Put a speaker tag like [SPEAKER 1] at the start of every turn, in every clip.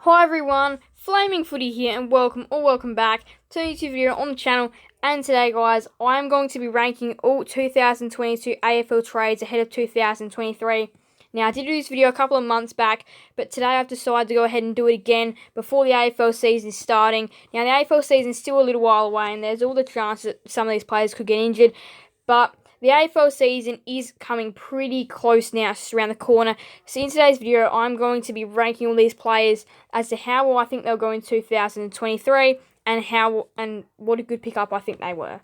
[SPEAKER 1] Hi everyone, Flaming Footy here and welcome back to a YouTube video on the channel. And today guys, I am going to be ranking all 2022 AFL trades ahead of 2023. Now I did do this video a couple of months back, but today I've decided to go ahead and do it again before the AFL season is starting. Now the AFL season is still a little while away and there's all the chance that some of these players could get injured, but the AFL season is coming pretty close now, it's just around the corner. So in today's video, I'm going to be ranking all these players as to how well I think they'll go in 2023 and what a good pickup I think they were.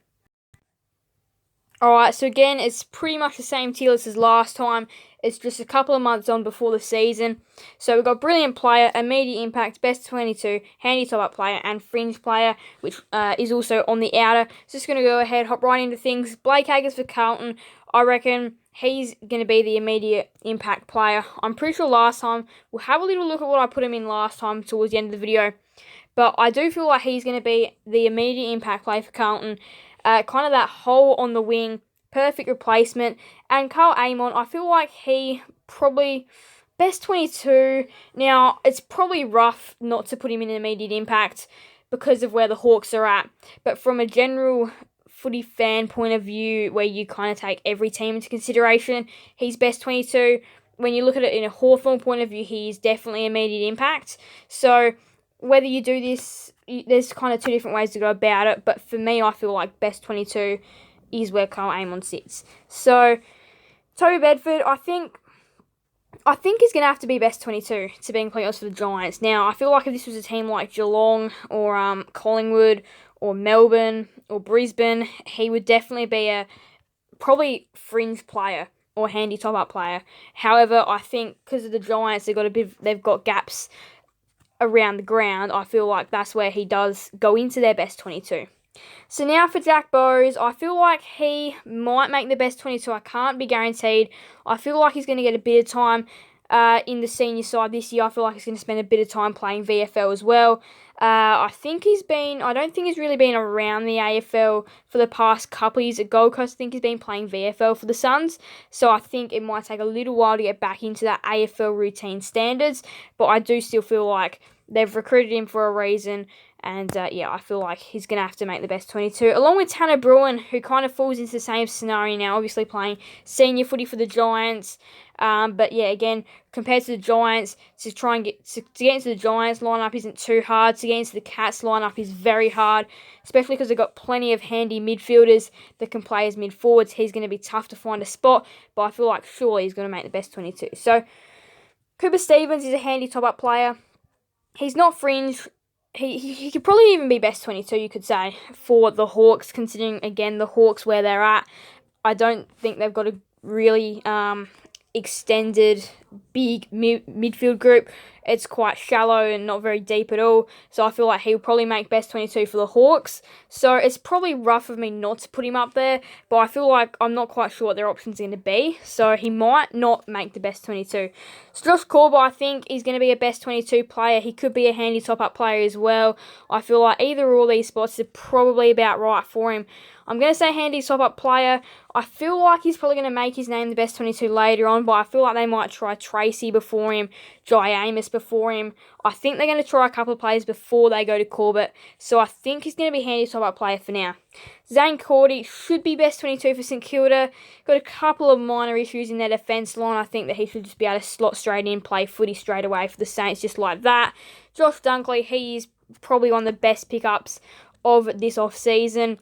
[SPEAKER 1] Alright, so again, it's pretty much the same tier list as last time. It's just a couple of months on before the season. So we've got Brilliant Player, Immediate Impact, Best 22, Handy Top-Up Player, and Fringe Player, which is also on the outer. So just going to go ahead, hop right into things. Blake Haggis for Carlton, I reckon he's going to be the Immediate Impact Player. I'm pretty sure last time, we'll have a little look at what I put him in last time towards the end of the video. But I do feel like he's going to be the Immediate Impact Player for Carlton. Kind of that hole on the wing, perfect replacement. And Carl Amon, I feel like he probably best 22. Now, it's probably rough not to put him in an immediate impact because of where the Hawks are at. But from a general footy fan point of view, where you kind of take every team into consideration, he's best 22. When you look at it in a Hawthorn point of view, he's definitely immediate impact. So whether you do this, there's kind of two different ways to go about it, but for me, I feel like best 22 is where Carl Amon sits. So, Toby Bedford, I think he's going to have to be best 22 to be completely honest for the Giants. Now, I feel like if this was a team like Geelong or Collingwood or Melbourne or Brisbane, he would definitely be a probably fringe player or handy top-up player. However, I think because of the Giants, they've got gaps around the ground. I feel like that's where he does go into their best 22. So now for Jack Bowes, I feel like he might make the best 22. I can't be guaranteed. I feel like he's going to get a bit of time in the senior side this year. I feel like he's going to spend a bit of time playing VFL as well. I don't think he's really been around the AFL for the past couple of years. At Gold Coast, I think he's been playing VFL for the Suns. So I think it might take a little while to get back into that AFL routine standards. But I do still feel like they've recruited him for a reason. And, I feel like he's going to have to make the best 22. Along with Tanner Bruin, who kind of falls into the same scenario now, obviously playing senior footy for the Giants. But, yeah, again, compared to the Giants, to get into the Giants lineup isn't too hard. To get into the Cats lineup is very hard, especially because they've got plenty of handy midfielders that can play as mid-forwards. He's going to be tough to find a spot, but I feel like surely he's going to make the best 22. So, Cooper Stevens is a handy top-up player. He's not fringe. He could probably even be best 22, you could say, for the Hawks, considering, again, the Hawks where they're at. I don't think they've got a really extended, big midfield group. It's quite shallow and not very deep at all. So I feel like he'll probably make best 22 for the Hawks. So it's probably rough of me not to put him up there, but I feel like I'm not quite sure what their options are going to be. So he might not make the best 22. So Josh Corber, I think, is going to be a best 22 player. He could be a handy top-up player as well. I feel like either or all these spots are probably about right for him. I'm going to say handy top-up player. I feel like he's probably going to make his name the best 22 later on, but I feel like they might try Tracy before him, Jai Amos before him. I think they're going to try a couple of players before they go to Corbett, so I think he's going to be handy top-up player for now. Zane Cordy should be best 22 for St Kilda. Got a couple of minor issues in their defence line. I think that he should just be able to slot straight in, play footy straight away for the Saints just like that. Josh Dunkley, he is probably one of the best pickups of this off-season.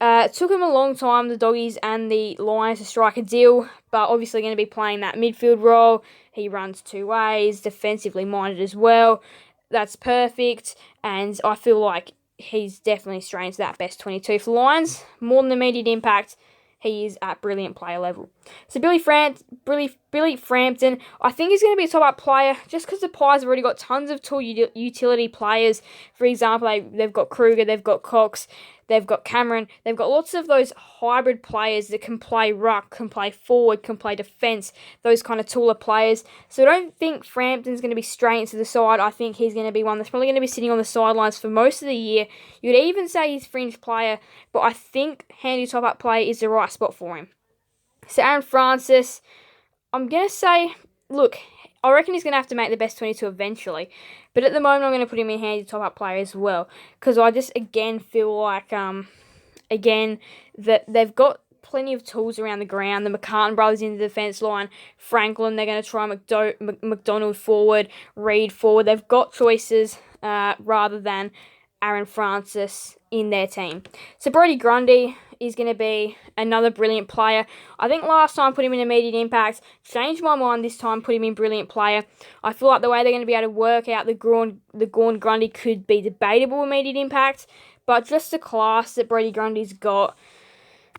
[SPEAKER 1] It took him a long time, the Doggies and the Lions, to strike a deal, but obviously going to be playing that midfield role. He runs two ways, defensively minded as well. That's perfect, and I feel like he's definitely straight into that best 22 for Lions. More than immediate impact, he is at brilliant player level. So Billy Frampton, I think he's going to be a top-up player just because the Pies have already got tons of tall utility players. For example, they've got Kruger, they've got Cox, they've got Cameron. They've got lots of those hybrid players that can play ruck, can play forward, can play defence, those kind of taller players. So I don't think Frampton's going to be straight into the side. I think he's going to be one that's probably going to be sitting on the sidelines for most of the year. You'd even say he's fringe player, but I think handy top-up player is the right spot for him. So Aaron Francis, I'm going to say, look, I reckon he's going to have to make the best 22 eventually. But at the moment, I'm going to put him in handy top-up player as well. Because I just, again, feel like, that they've got plenty of tools around the ground. The McCartan brothers in the defence line. Franklin, they're going to try McDonald forward, Reed forward. They've got choices rather than Aaron Francis in their team. So Brodie Grundy is going to be another brilliant player. I think last time put him in immediate impact. Changed my mind this time, put him in brilliant player. I feel like the way they're going to be able to work out the Gawn Grundy could be debatable immediate impact. But just the class that Brodie Grundy's got,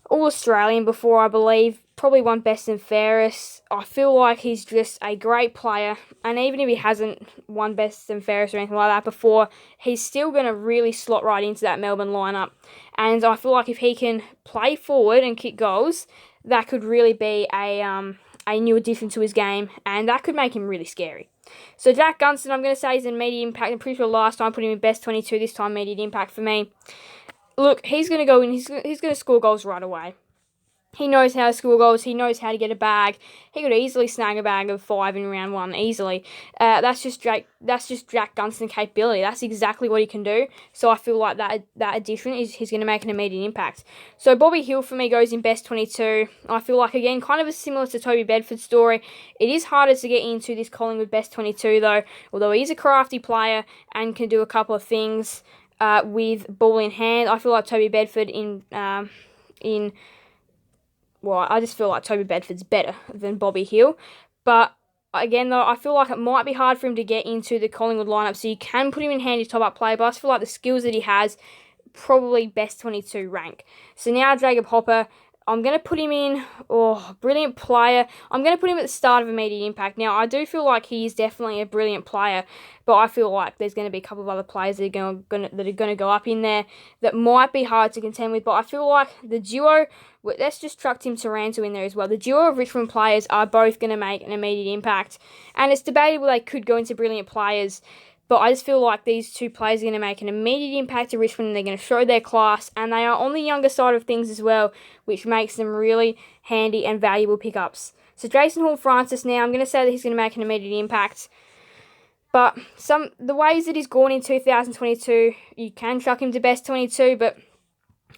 [SPEAKER 1] all Australian before, I believe, probably won best and fairest. I feel like he's just a great player, and even if he hasn't won best and fairest or anything like that before, he's still going to really slot right into that Melbourne lineup. And I feel like if he can play forward and kick goals, that could really be a new addition to his game, and that could make him really scary. So Jack Gunston, I'm going to say he's in immediate impact. I'm pretty sure last time I put him in best 22, this time immediate impact for me. Look, he's going to go in, he's going to score goals right away. He knows how to score goals. He knows how to get a bag. He could easily snag a bag of 5 in round 1, easily. That's just Jack Gunston capability. That's exactly what he can do. So I feel like that addition he's going to make an immediate impact. So Bobby Hill for me goes in best 22. I feel like, again, kind of a similar to Toby Bedford's story. It is harder to get into this Collingwood best 22 though. Although he's a crafty player and can do a couple of things with ball in hand. I feel like Toby Bedford well, I just feel like Toby Bedford's better than Bobby Hill. But again, though, I feel like it might be hard for him to get into the Collingwood lineup, so you can put him in handy top-up play, but I just feel like the skills that he has, probably best 22 rank. So now Jacob Hopper, I'm going to put him in, brilliant player. I'm going to put him at the start of immediate impact. Now, I do feel like he is definitely a brilliant player, but I feel like there's going to be a couple of other players that are going to go up in there that might be hard to contend with, but I feel like the duo, let's just chuck Tim Taranto in there as well. The duo of Richmond players are both going to make an immediate impact, and it's debatable they could go into brilliant players, but I just feel like these two players are going to make an immediate impact to Richmond, and they're going to show their class, and they are on the younger side of things as well, which makes them really handy and valuable pickups. So Jason Hall-Francis now, I'm going to say that he's going to make an immediate impact. But the ways that he's gone in 2022, you can chuck him to best 22, but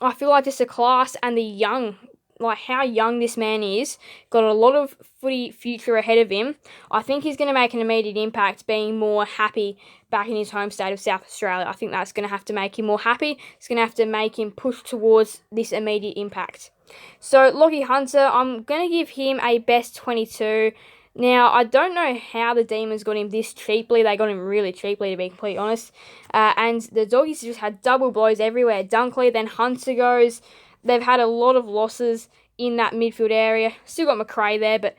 [SPEAKER 1] I feel like just the class and how young this man is, got a lot of footy future ahead of him. I think he's going to make an immediate impact being more happy back in his home state of South Australia. I think that's going to have to make him more happy. It's going to have to make him push towards this immediate impact. So Lockie Hunter, I'm going to give him a best 22. Now, I don't know how the Demons got him this cheaply. They got him really cheaply, to be completely honest. And the Doggies just had double blows everywhere. Dunkley, then Hunter goes. They've had a lot of losses in that midfield area. Still got McRae there, but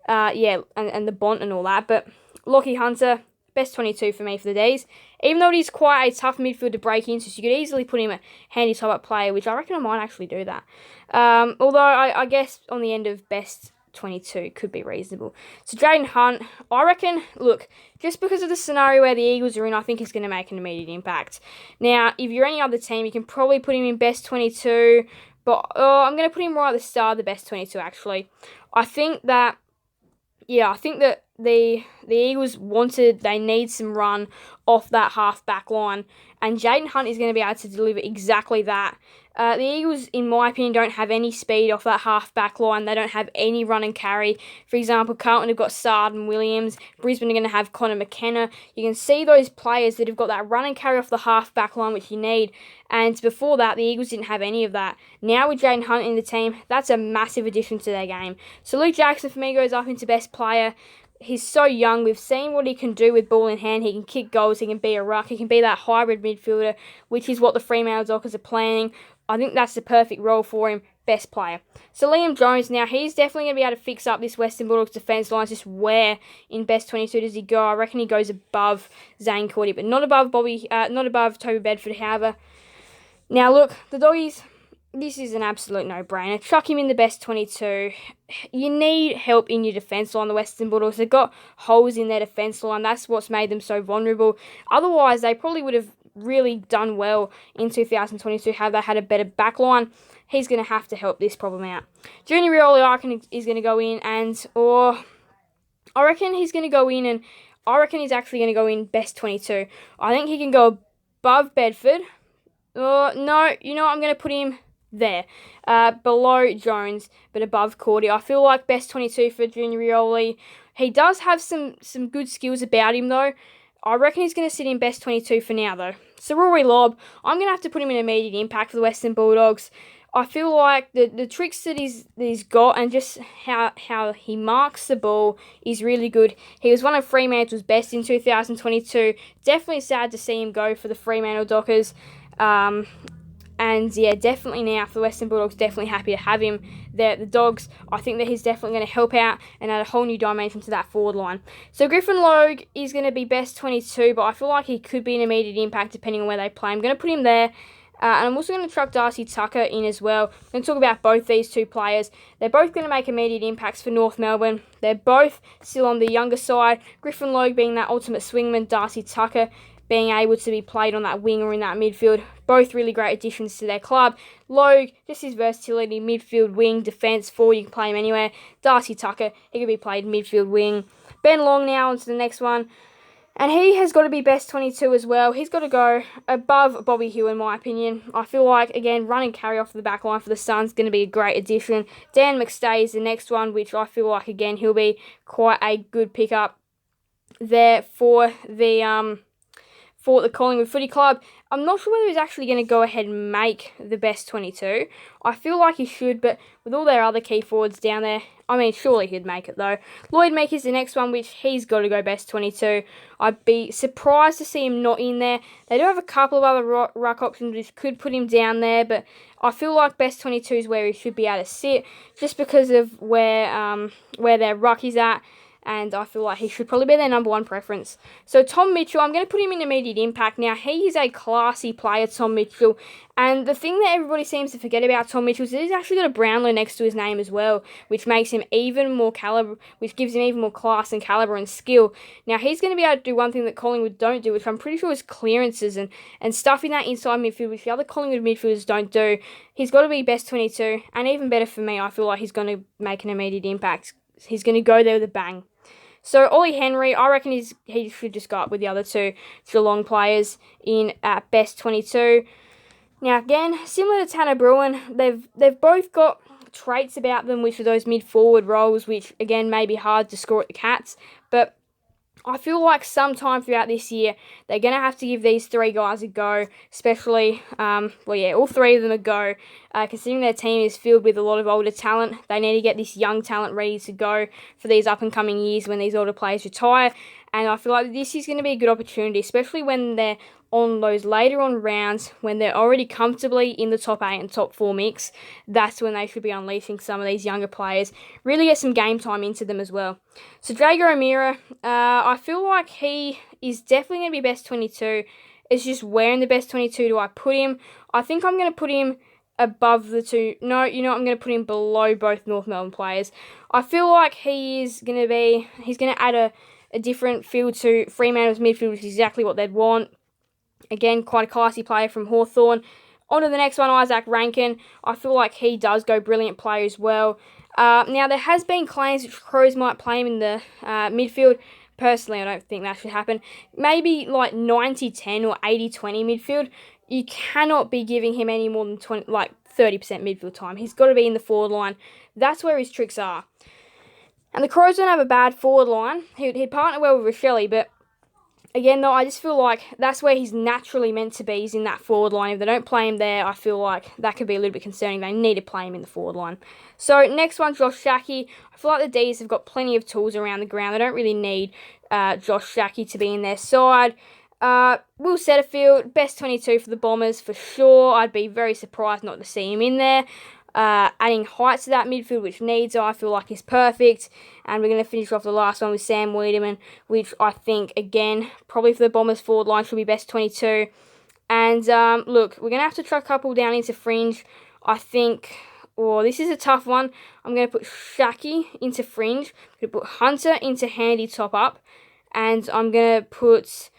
[SPEAKER 1] and the Bont and all that. But Lockie Hunter, best 22 for me for the D's. Even though it is quite a tough midfield to break into, so you could easily put him a handy top-up player, which I reckon I might actually do that. Although I guess on the end of best 22 could be reasonable. So Jaden Hunt, I reckon, look, just because of the scenario where the Eagles are in, I think he's going to make an immediate impact. Now, if you're any other team, you can probably put him in best 22, but I'm going to put him right at the start of the best 22, actually. I think that the Eagles they need some run off that half-back line, and Jaden Hunt is going to be able to deliver exactly that. The Eagles, in my opinion, don't have any speed off that half-back line. They don't have any run and carry. For example, Carlton have got Sard and Williams. Brisbane are going to have Connor McKenna. You can see those players that have got that run and carry off the half-back line, which you need. And before that, the Eagles didn't have any of that. Now with Jaden Hunt in the team, that's a massive addition to their game. So Luke Jackson, for me, goes up into best player. He's so young. We've seen what he can do with ball in hand. He can kick goals. He can be a ruck. He can be that hybrid midfielder, which is what the Fremantle Dockers are planning. I think that's the perfect role for him. Best player. So Liam Jones, now he's definitely going to be able to fix up this Western Bulldogs defence line. Just where in best 22 does he go? I reckon he goes above Zane Cordy, but not above Toby Bedford, however. Now look, the Doggies, this is an absolute no-brainer. Chuck him in the best 22. You need help in your defence line, the Western Bulldogs. They've got holes in their defence line. That's what's made them so vulnerable. Otherwise, they probably would have really done well in 2022 had they had a better backline. He's going to have to help this problem out. Junior Rioli, I reckon, is going to go in, and I reckon he's going to go in, and I reckon he's actually going to go in best 22. I think he can go above Bedford. No, you know what? I'm going to put him there, below Jones, but above Cordy. I feel like best 22 for Junior Rioli. He does have some good skills about him, though. I reckon he's going to sit in best 22 for now, though. So Rory Lobb, I'm going to have to put him in immediate impact for the Western Bulldogs. I feel like the tricks that he's got, and just how he marks the ball is really good. He was one of Fremantle's best in 2022. Definitely sad to see him go for the Fremantle Dockers. And yeah, definitely now for the Western Bulldogs, definitely happy to have him there at the Dogs. I think that he's definitely going to help out and add a whole new dimension to that forward line. So Griffin Logue is going to be best 22, but I feel like he could be an immediate impact depending on where they play. I'm going to put him there. And I'm also going to chuck Darcy Tucker in as well. I'm going to talk about both these two players. They're both going to make immediate impacts for North Melbourne. They're both still on the younger side. Griffin Logue being that ultimate swingman, Darcy Tucker being able to be played on that wing or in that midfield. Both really great additions to their club. Logue, just his versatility, midfield, wing, defence, forward, you can play him anywhere. Darcy Tucker, he could be played midfield, wing. Ben Long now onto the next one. And he has got to be best 22 as well. He's got to go above Bobby Hugh, in my opinion. I feel like, again, run and carry off the back line for the Suns is going to be a great addition. Dan McStay is the next one, which I feel like, again, he'll be quite a good pickup there for the Collingwood Footy Club. I'm not sure whether he's actually going to go ahead and make the best 22. I feel like he should, but with all their other key forwards down there, I mean, surely he'd make it, though. Lloyd Meeker's the next one, which he's got to go best 22. I'd be surprised to see him not in there. They do have a couple of other ruck options which could put him down there, but I feel like best 22 is where he should be able to sit, just because of where their ruck is at. And I feel like he should probably be their number one preference. So Tom Mitchell, I'm going to put him in immediate impact. Now, he is a classy player, Tom Mitchell. And the thing that everybody seems to forget about Tom Mitchell is that he's actually got a Brownlow next to his name as well, which makes him even more caliber, which gives him even more class and caliber and skill. Now, he's going to be able to do one thing that Collingwood don't do, which I'm pretty sure is clearances and stuff in that inside midfield, which the other Collingwood midfielders don't do. He's got to be best 22, and even better for me, I feel like he's going to make an immediate impact. He's going to go there with a bang. So Ollie Henry, I reckon he should just go up with the other two Geelong players in at best 22. Now again, similar to Tanner Bruin, they've both got traits about them, which are those mid-forward roles, which again may be hard to score at the Cats, but I feel like sometime throughout this year, they're going to have to give these three guys a go, especially, all three of them a go. Considering their team is filled with a lot of older talent, they need to get this young talent ready to go for these up-and-coming years when these older players retire. And I feel like this is going to be a good opportunity, especially when they're on those later on rounds, when they're already comfortably in the top 8 and top 4 mix. That's when they should be unleashing some of these younger players, really get some game time into them as well. So Drago O'Meara, I feel like he is definitely going to be best 22. It's just where in the best 22 do I put him? I think I'm going to put him above the two. No, I'm going to put him below both North Melbourne players. I feel like he's going to add a different feel to Fremantle's midfield, which is exactly what they'd want. Again, quite a classy player from Hawthorn. On to the next one, Isaac Rankin. I feel like he does go brilliant player as well. Now, there has been claims that Crows might play him in the midfield. Personally, I don't think that should happen. Maybe like 90-10 or 80-20 midfield. You cannot be giving him any more than 30% midfield time. He's got to be in the forward line. That's where his tricks are. And the Crows don't have a bad forward line. He'd partner well with Rochelle, but again, though, I just feel like that's where he's naturally meant to be, is in that forward line. If they don't play him there, I feel like that could be a little bit concerning. They need to play him in the forward line. So, next one, Josh Schache. I feel like the D's have got plenty of tools around the ground. They don't really need Josh Schache to be in their side. Will Setterfield, best 22 for the Bombers for sure. I'd be very surprised not to see him in there. Adding height to that midfield, which needs, I feel like, is perfect. And we're going to finish off the last one with Sam Wiedemann, which I think, again, probably for the Bombers forward line should be best 22. And, look, we're going to have to chuck a couple down into fringe. I think, this is a tough one. I'm going to put Schache into fringe. I'm going to put Hunter into handy top-up. And I'm going to put,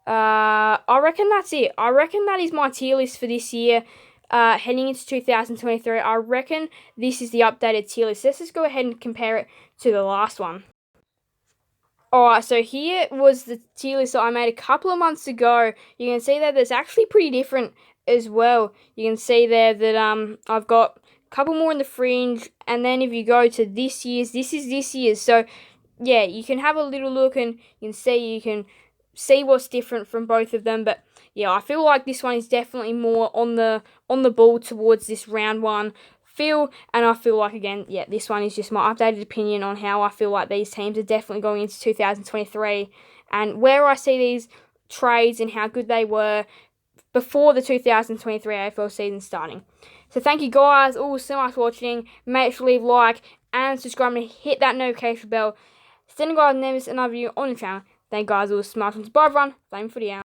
[SPEAKER 1] I reckon that's it. I reckon that is my tier list for this year. Heading into 2023, I reckon this is the updated tier list. Let's just go ahead and compare it to the last one. Alright, so here was the tier list that I made a couple of months ago. You can see that there's actually pretty different as well. You can see there that I've got a couple more in the fringe, and then if you go to this year's, this is this year's. So yeah, you can have a little look and you can see what's different from both of them. But yeah, I feel like this one is definitely more on the ball towards this round one feel, and I feel like, again, yeah, this one is just my updated opinion on how I feel like these teams are definitely going into 2023 and where I see these trades and how good they were before the 2023 AFL season starting. So thank you guys all so much for watching. Make sure to leave a like and subscribe and hit that notification bell. Send you guys never miss another video on the channel. Thank you guys all so much. Bye everyone. Flame for the out.